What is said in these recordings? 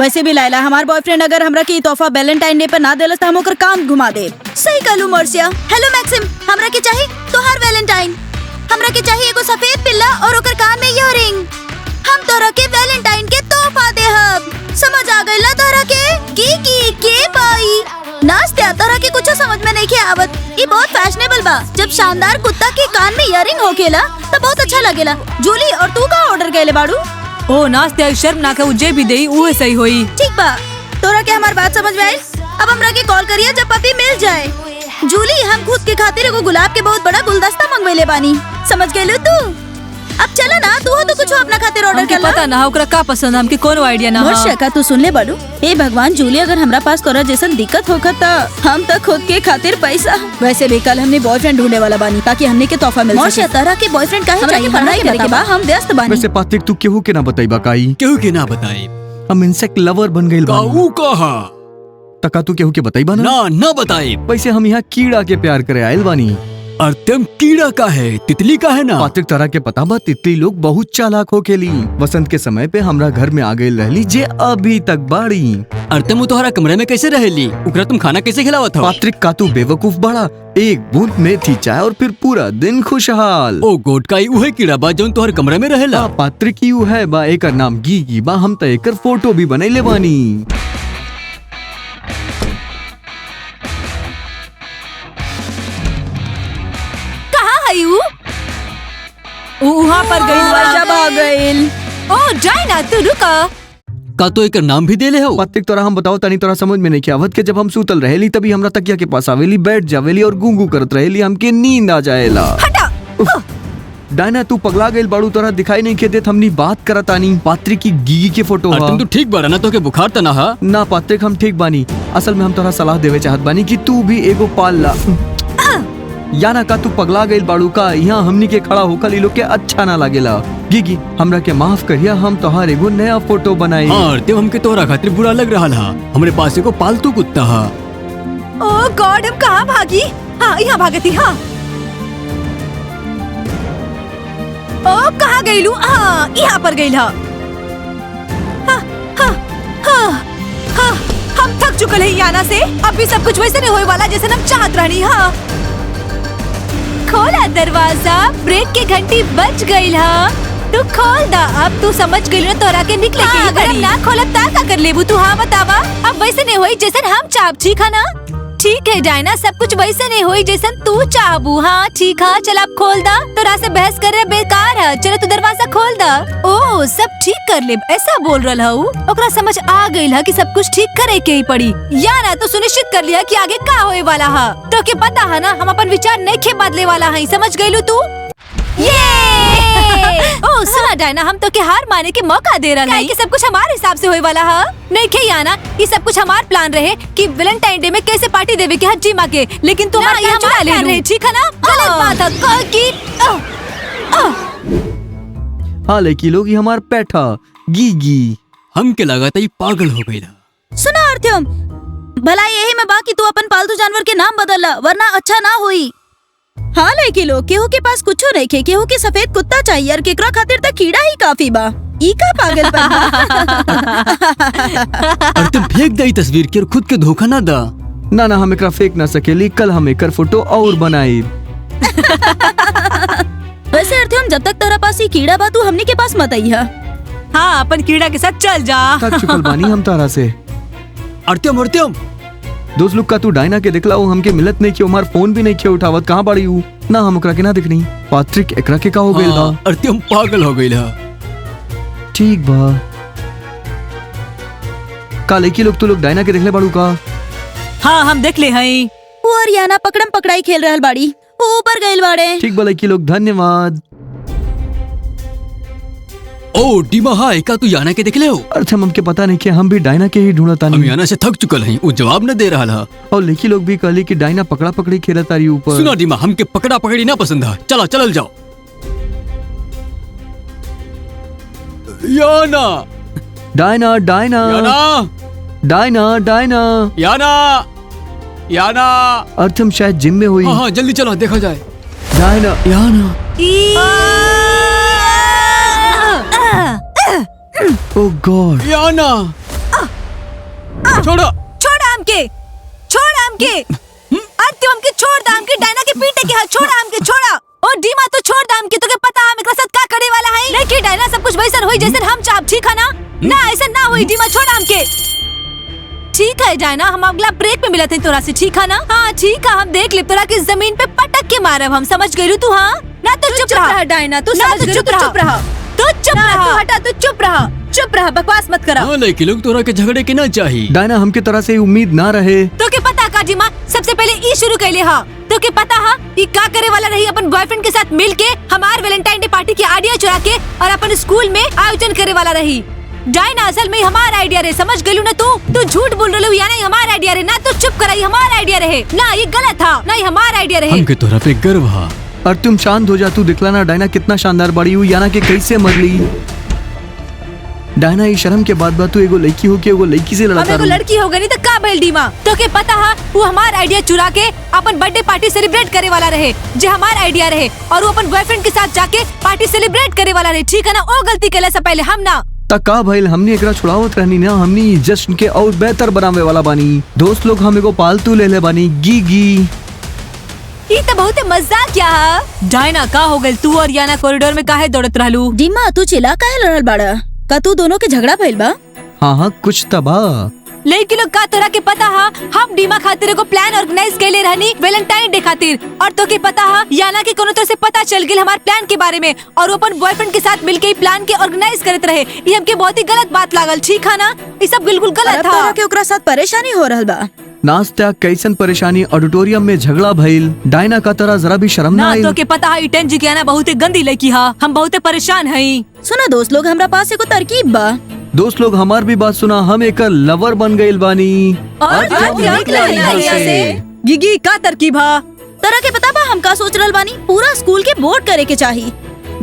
वैसे भी लायला हमार बॉयफ्रेंड अगर हमरा की तोहफा वैलेंटाइन डे पे ना देलस त हम ओकर काम घुमा दे। सही कहलू मर्सिया। हेलो मैक्सिम, हमरा के चाहिए तोहार वैलेंटाइन। हमरा के चाहिए एगो सफेद पिल्ला और ओकर कान में इयररिंग। हम तोरा के वैलेंटाइन के तोहफा देहब। समझ आ गइल ना तोरा के? की भाई नास्तिया तोरा के कुछ समझ में नहीं के आवत। ये बहुत फैशनेबल बा। जब शानदार कुत्ता के कान में इयररिंग होकेला तो बहुत अच्छा लगेला। जूली और तू का ऑर्डर कैले बाड़ू? ओ नास्तिया शर्म ना के उजे भी देई उहे सही होई। ठीक बा, तोरा के हमार बात समझ में आई? अब हमरा के कॉल करिए जब पति मिल जाए। जूली हम खुद के खातिर एगो गुलाब के बहुत बड़ा गुलदस्ता मंगवेले बानी। समझ गइलू तू? अब चला ना, तू तो कुछ अपना खातिर ऑर्डर कर ला। पता ना ओकरा का पसंद, हमके कोनो आइडिया ना। मर्सिया का तू सुन ले बाड़ू। ए भगवान जूली, अगर हमरा पास तोरा जैसन दिक्कत होखत त हम त खुद के खातिर पैसा। वैसे भी कल हमने बॉयफ्रेंड ढूंढने वाला बानी ताकि हमने के तोहफा मिल सके। मर्सिया तरह के बॉयफ्रेंड काहे चाहिए? पढ़ाई करे के बा, हम व्यस्त बानी। वैसे पात्रिक तू केहू के ना बताई काई? केहू के ना बताई। हम इंसेक्ट लवर बन गइल बानी। काऊ कहा? तका तू केहू के बताई बा ना बताई। वैसे हम यहाँ कीड़ा के प्यार करे आयल बानी। अर्त्यम कीड़ा का है, तितली का है ना? पात्रिक तरह के पता बा तितली लोग बहुत चालाक होकेली। वसंत के समय पे हमरा घर में आ गइल रहली जे अभी तक बाड़ी। अर्त्यम तोहरा कमरे में कैसे रहेली? उकरा तुम खाना कैसे खिलावत हो? पात्रिक का तू बेवकूफ बड़ा। एक बूंद मेथी चाय और फिर पूरा दिन खुशहाल। ओ गोट का उहे कीड़ा बा जौन तोहर कमरे में रहेला। पात्रिक ही है बा, एकर नाम गीगी बा। हम त एकर फोटो भी बनैले बानी। वहाँ पर गई। ओ जाइना तू रुका। का तो एक नाम भी देले हो? पात्रिक तोरा हम बताओ तनी तोरा समझ में नहीं के आवत के जब हम सूतल रहेली तभी हमरा तकिया के पास आवेली, बैठ जावेली और गूंगू करत रहेली, हमके नींद आ जाएला। डायना तू पगला गइल बाड़ू, तोरा दिखाई नहीं के देत हमनी बात करत आनी। पात्रिक की गीगी के फोटो तुम तो ठीक बारा ना? तो के बुखार त ना हा? ना पात्रिक हम ठीक बानी। असल में हम तोरा सलाह देवे चाहत बानी कि तू भी एगो पाल ला। याना का तू पगला गइल बाड़ू का? यहाँ हमनी के खड़ा होकर लोग के अच्छा ना लागेला। गीगी हमरा के माफ करिया, हम तोहार एगो नया फोटो बनाई। हाँ ते हमके तोहरा खातिर बुरा लग रहा हा। हमरे पास एगो पालतू कुत्ता हा। ओ गॉड, हम कहाँ भागी? हाँ यहाँ भागती। हाँ ओ कहाँ गईलू? हाँ यहाँ पर गई। हाँ हम थक चुकल है याना से। अब भी सब कुछ वैसे नहीं होए वाला जैसे हम चाहत रहनी। हाँ खोला दरवाजा, ब्रेक के घंटी बज गई। हाँ तू खोल दा। अब तू समझ गई ना तोरा के निकले के अगर हम ना खोलब ता का कर लेबू तू? हाँ बतावा। अब वैसे नहीं होई जैसन हम चाहब। ठीक है ना? ठीक है डायना, सब कुछ वैसे नहीं होई जैसन तू चाहबू। हाँ ठीक है, चल अब खोल दा। तोरा से बहस करे बेकार है। चलो तू दरवाजा खोल दा। ओ सब ठीक कर ले ऐसा बोल रहा हूँ। ओकरा समझ आ गई है कि सब कुछ ठीक करे के ही पड़ी। याना तो सुनिश्चित कर लिया कि आगे का होए वाला है। तो के पता है ना हम अपन विचार नहीं खे बदले वाला है। समझ गई तू? ओ सुना डायना, हम तो के हार माने के मौका दे रहा है कि सब कुछ हमारे हिसाब से होए वाला है। नहीं खे याना, ये सब कुछ हमार प्लान रहे कि वैलेंटाइन डे में कैसे पार्टी देवे के हज्जी माँ के। लेकिन तुम हमारा प्लान रहे। ठीक है ना? गलत बात है कि हाँ लड़की लोग ही हमार पैठा गीगी। हमके लगा था ये पागल हो गई। सुना अर्त्यम, भला यही में बाकी तू अपन पालतू जानवर के नाम बदल ला, वरना अच्छा ना हुई। हाँ लेकिन लोग केहू के पास कुछ नहीं खे, केहू के सफेद कुत्ता चाहिए और केकरा खातिर तक कीड़ा ही काफी बा। ई का पागल और तुम फेंक दई तस्वीर के और खुद के धोखा ना दा। ना हम एकरा फेंक ना सकेली, कल हम एकर फोटो और बनाई। वैसे अर्त्यम, जब तक तेरा पास ही कीड़ा बा तू हमनी के पास मत आई है। हाँ अपन कीड़ा के साथ चल जा। थक चुकल बानी हम तारा से। अर्त्यम दोस्त लोग का तू डायना के दिखला हो, हमके मिलत नहीं कि हमार फोन भी नहीं किया उठावत। कहाँ बाड़ी हूँ ना, हम ओकरा के ना दिखनी। पात्रिक एकरा के का हो गइल बा? अर्त्यम पागल हो गइल। ठीक बा। का लेकी लोग तू लोग डायना के दिखले बाड़ू का? हाँ हम देख ले हैं। वो और याना पकड़म पकड़ाई खेल रहल बाड़ी, वो ऊपर गइल बाड़े। ठीक बा लेकी लोग, धन्यवाद। ओ डीमा हाय, का तू याना के देखले हो? अच्छा हमके पता नहीं कि हम भी डायना के ही ढूंढता हम नहीं। याना से थक चुकल हैं, वो जवाब न दे रहा है। और लेकी लोग भी कहली कि डायना पकड़ा पकड़ी खेला तारी ऊपर। सुना डीमा, हमके पकड़ा पकड़ी ना पसंद है। चला चल जाओ। याना डायना डायना याना डायना डायना याना याना। अर्थम शायद जिम में हुई। हाँ जल्दी चलो देखा जाए। डायना याना। ओ गॉड याना छोड़ो। छोड़ हमके, छोड़ हमके। आरती हमके छोड़ दा, हमके डायना के पीटे के हाथ छोड़ा हमके, छोड़ा। और डीमा तो छोड़ दा हमके, तोके पता हम एकरा साथ का करे वाला है। लेकिन डायना सब कुछ वैसा होई जैसे हम चाहब, ठीक है ना? ना ऐसा ना होई, डीमा छोड़ा हमके। ठीक है डायना, हम अगला ब्रेक में मिला थे तोरा से, ठीक है ना? हाँ ठीक है, हम देख ले तोरा के जमीन पे पटक के मारब हम, समझ गई तू? हाँ ना तो चुप रहा डायना, तू समझ गई? चुप रहा, तू चुप रहा, तू हटा, तू चुप रहा, चुप रहा, बकवास मत करा। हाँ लड़की लोग तोरा के झगड़े के ना चाहिए। डायना हमके तरह से उम्मीद ना रहे। तो के पता का डीमा सबसे पहले ई शुरू कैले हा, तो के पता हा ई का करे वाला रही अपन बॉयफ्रेंड के साथ मिल के हमार वैलेंटाइन डे पार्टी की आइडिया चुरा के और अपन स्कूल में आयोजन करे वाला रही। डायना असल में हमारा आइडिया रहे, समझ गलू ना? तू झूठ बोल रही या नहीं? हमारा आइडिया रहे ना, तू चुप कराई, हमारा आइडिया रहे ना, ये गलत था ना, ये हमारा आइडिया रहे। हमके तोरा पे गर्व हा। और तुम शांत हो जा, तू दिखला ना डायना कितना शानदार बड़ी हुई, याना के कैसे मरली। डायना ये शर्म के बाद तू एगो लड़की हो के एगो लड़की से लड़ता एगो लड़की हो गई तो का भइल डीमा? तो के पता हा वो हमारा आइडिया चुरा के अपन बर्थडे पार्टी सेलिब्रेट करे वाला रहे, जे हमारा आइडिया रहे, और वो अपन बॉयफ्रेंड के साथ जाके पार्टी सेलिब्रेट करे वाला रहे, ठीक है ना? ओ गलती कैले से पहले हम ना का भइल, हमने एकरा छुड़ावत रहनी ना, हमनी जश्न के और बेहतर बनावे वाला बानी। दोस्त लोग हम एगो पालतू ले ले बानी, गीगी। ये तो बहुत मजाक क्या है। डायना का हो गई, तू और याना कॉरिडोर में काहे दौड़त रहलू? डीमा तू चिल्ला काहे लड़ल बाड़ा? का तू दोनों के झगड़ा भइल बा? हाँ कुछ तबा। लेकिन लोग का तोरा के पता हा हम डीमा खातिर को प्लान ऑर्गेनाइज कैले रहनी वैलेंटाइन डे खातिर, और तो के पता हा याना के कोनो तरह से पता चल गेल हमार प्लान के बारे में, और वो अपन बॉयफ्रेंड के साथ मिलके ही प्लान के ऑर्गेनाइज करत रहे। ये हमके बहुत ही गलत बात लागल, ठीक है ना? ये सब बिल्कुल गलत था। तोरा के ओकरा साथ परेशानी हो रहल बा? नाश्ता कैसन परेशानी, ऑडिटोरियम में झगड़ा भइल, डायना का तरह जरा भी शर्म ना ना आई। तो के पता है टेंजी के आना बहुत ही गंदी लड़की हा, हम बहुत परेशान हई। सुना दोस्त लोग, हमरा पास एगो तरकीब बा। दोस्त लोग हमार भी बात सुना, हम एक लवर बन गइल बानी। और गिगी का तरकीब हा? तोरा के पता बा हम का सोच रहल बानी? पूरा स्कूल के वोट करे के चाहिए।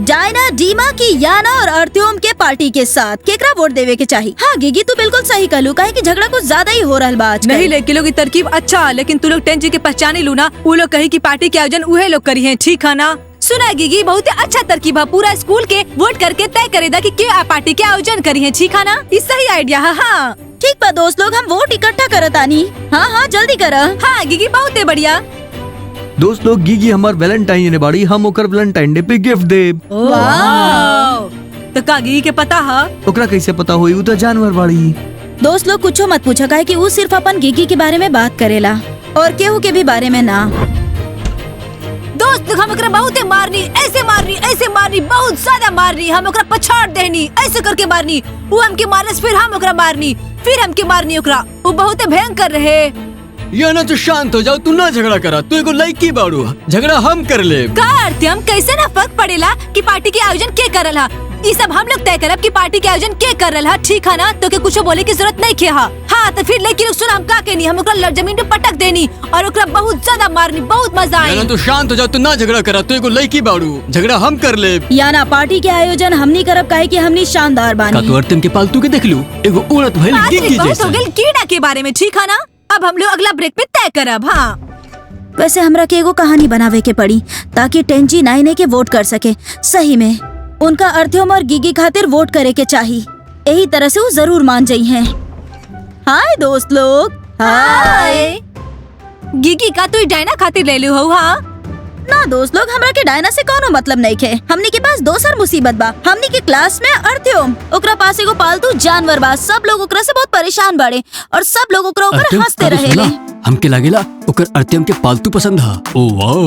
डायना, डीमा की याना और अर्त्योम के पार्टी के साथ केकरा वोट देवे के चाहिए। हाँ गिगी तू बिल्कुल सही कहलू, काहे कि झगड़ा कुछ ज्यादा ही हो रहल बा आजकल। नहीं लेकिन लोग तरकीब अच्छा, लेकिन तू लोग टेंजी के पहचानी लू ना, वो लोग कही की पार्टी के आयोजन उहे लोग करी है, ठीक है ना? सुना गिगी बहुत ही अच्छा तरकीब है, पूरा स्कूल के वोट करके तय करेगा कि क्या पार्टी के आयोजन करी है, ठीक है ना? ये सही आइडिया है। हाँ ठीक बा दोस्त लोग, हम वोट इकट्ठा करत आनी। हाँ जल्दी करा। हाँ गिगी बहुत ही बढ़िया। दोस्त लोग गिगी हमार वैलेंटाइन डे बाड़ी, हम ओकर वैलेंटाइन डे पे गिफ्ट देब। तो का गिगी के पता है? ओकरा कैसे पता होई? उ तो जानवर बाड़ी। दोस्त लोग कुछो मत पूछा, काहे कि वो सिर्फ अपन गिगी के बारे में बात करेला और केहू के भी बारे में ना। दोस्त लोग हम ओकरा बहुत मारनी, ऐसे मारनी, बहुत ज्यादा मारनी, हम ओकरा पछाड़ देनी, ऐसे करके मारनी, वो हमके मारस, फिर हम ओकरा मारनी, फिर हमके मारनी ओकरा, वो बहुत भयंकर रहे। याना तो शांत हो जाओ, तू ना झगड़ा करा, तू एगो लड़की बाड़ू, झगड़ा हम कर ले। का हम कैसे ना फर्क पड़ेला कि पार्टी के आयोजन के करल हा? ये सब हम लोग तय करब कि पार्टी के आयोजन के करल हा, ठीक है ना? तो के कुछ बोले की जरूरत नहीं के हा। हाँ तो फिर लेकिन सुन हम का केनी, हम ओकरा जमीन पे पटक देनी और ओकरा बहुत ज्यादा मारनी, बहुत मजा आई। याना तो शांत हो जाओ, तू ना झगड़ा करा, तू एगो लड़की बाड़ू, झगड़ा हम कर ले। याना पार्टी के आयोजन हमनी करब, काहे कि हमनी शानदार का बानी। तू अर्तिम के पालतू के देख लू, एगो उड़त भइल गिगी बहुत हो जैसा। गइल कीड़ा के बारे में, ठीक है ना? अब हम लोग अगला ब्रेक पे तय करब। हाँ वैसे हमरा के एगो कहानी बनावे के पड़ी ताकि टेंजी नाइने के वोट कर सके। सही में उनका अर्त्योम और गिगी खातिर वोट करे के चाहिए, यही तरह से वो जरूर मान जाई हैं। हाय दोस्त लोग। हाय। गिगी का तू डायना खातिर ले लू हो? हाँ ना दोस्त लोग, हमरा के डायना से कोनो मतलब नहीं खे। हमनी के पास दोसर मुसीबत बा। हमनी के क्लास में अर्त्योम, ओकरा पास एगो पालतू जानवर बा। सब लोग ओकरा से बहुत परेशान बाड़े और सब लोग ओकरा ऊपर अर्तिम, हंसते का तू रहेले। सुनला? हमके लागेला ओकर अर्तिम के पालतू पसंद हा। Oh wow.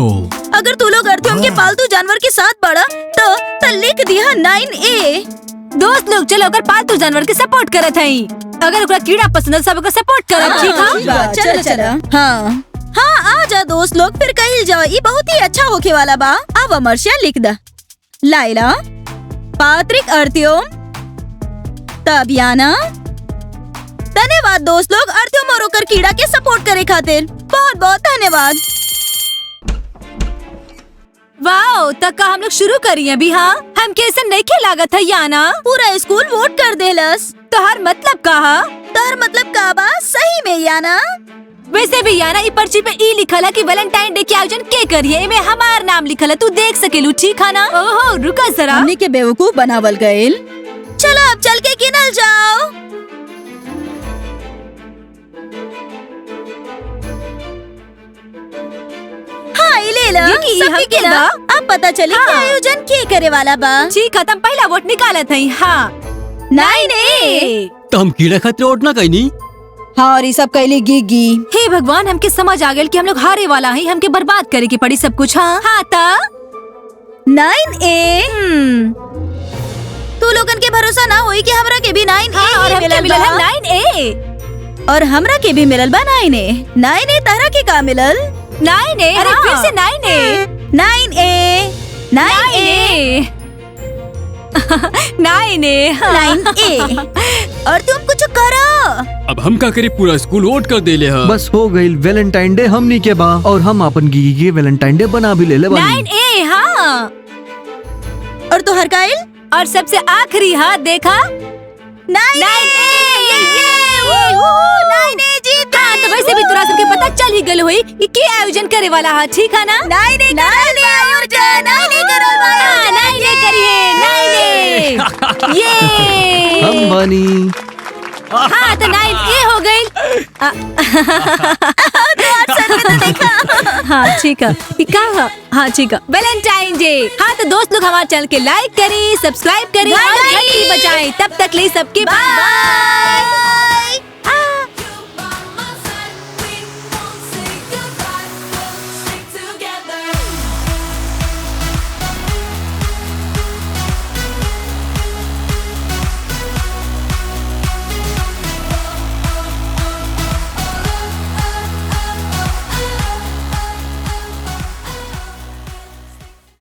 अगर तू लोग अर्त्योम के पालतू जानवर के साथ बड़ा तो लिख दिया 9A। दोस्त लोग चलो अगर पालतू जानवर के सपोर्ट करत हई, अगर ओकरा कीड़ा पसंद है सब ओकरा सपोर्ट करब, ठीक है? चलो चलो। हाँ आ जा दोस्त लोग, फिर कहिल जाओ। ये बहुत ही अच्छा होके वाला बा। अब अमरशिया लिख दा। लाइला, पात्रिक, अर्त्योम, तब याना। धन्यवाद दोस्त लोग, अर्त्योम और ओकर कीड़ा के सपोर्ट करे खातिर बहुत बहुत धन्यवाद। वाओ तक का हम लोग शुरू करी अभी। हाँ हम कैसे नहीं खे लागत है याना, पूरा स्कूल वोट कर देलस। तो हर मतलब कहा? तोहर मतलब का बा? सही में याना। वैसे भी याना, ई पर्ची पे ई लिखल है कि वैलेंटाइन डे के आयोजन के करिए, इमे हमार नाम लिखल है, तू देख सकेलू, ठीक है ना? ओहो रुका जरा, हमनी के बेवकूफ बनावल गइल। चलो अब चल के गिनल जाओ। केला ये की सबके हम केला केला? अब पता चली कि आयोजन के करे वाला बा। जी खत्म, पहला वोट निकालत हई। हाँ 9A। तो हम कीड़ा खातिर वोट ना कहीं। हाँ और ये सब कैली गिगी। हे भगवान, हमके समझ आ गेल कि हम लोग हारे वाला हई, हमके बर्बाद करे की पड़ी सब कुछ। हाँ हाँ ता 9A। तू लोगन के भरोसा ना होई कि हमरा के भी 9A हाँ, और हमके मिलल मिलल बा। है 9A। और हमरा के भी मिलल बा 9A। 9A तरह के का मिलल? 9A, अरे फिर से 9A। 9A 9A 9A 9A। और तुम कुछ करो। अब हम का करे, पूरा स्कूल वोट कर देले हा। बस हो गई वैलेंटाइन डे हमनी के बा और हम अपन गिगी के वैलेंटाइन डे बना भी ले बानी। 9A। हाँ, और तो हर काइल और सबसे आखिरी हाथ देखा 9A। 9A जीत हाँ, तो वैसे भी तोरा सबके पता चल ही गल हुई कि के आयोजन करे वाला है, ठीक है ना? 9A आयोजन 9A करल बा। हाँ, 9A करिए 9A। ये हम बानी। हाँ, तो 9A हो गई। हाँ ठीक है, क्या है? हाँ ठीक है, वैलेंटाइन डे। हाँ तो दोस्त लोग हमारे चैनल के लाइक करें, सब्सक्राइब करें और घंटी बजाएं। तब तक ले सबके बाय।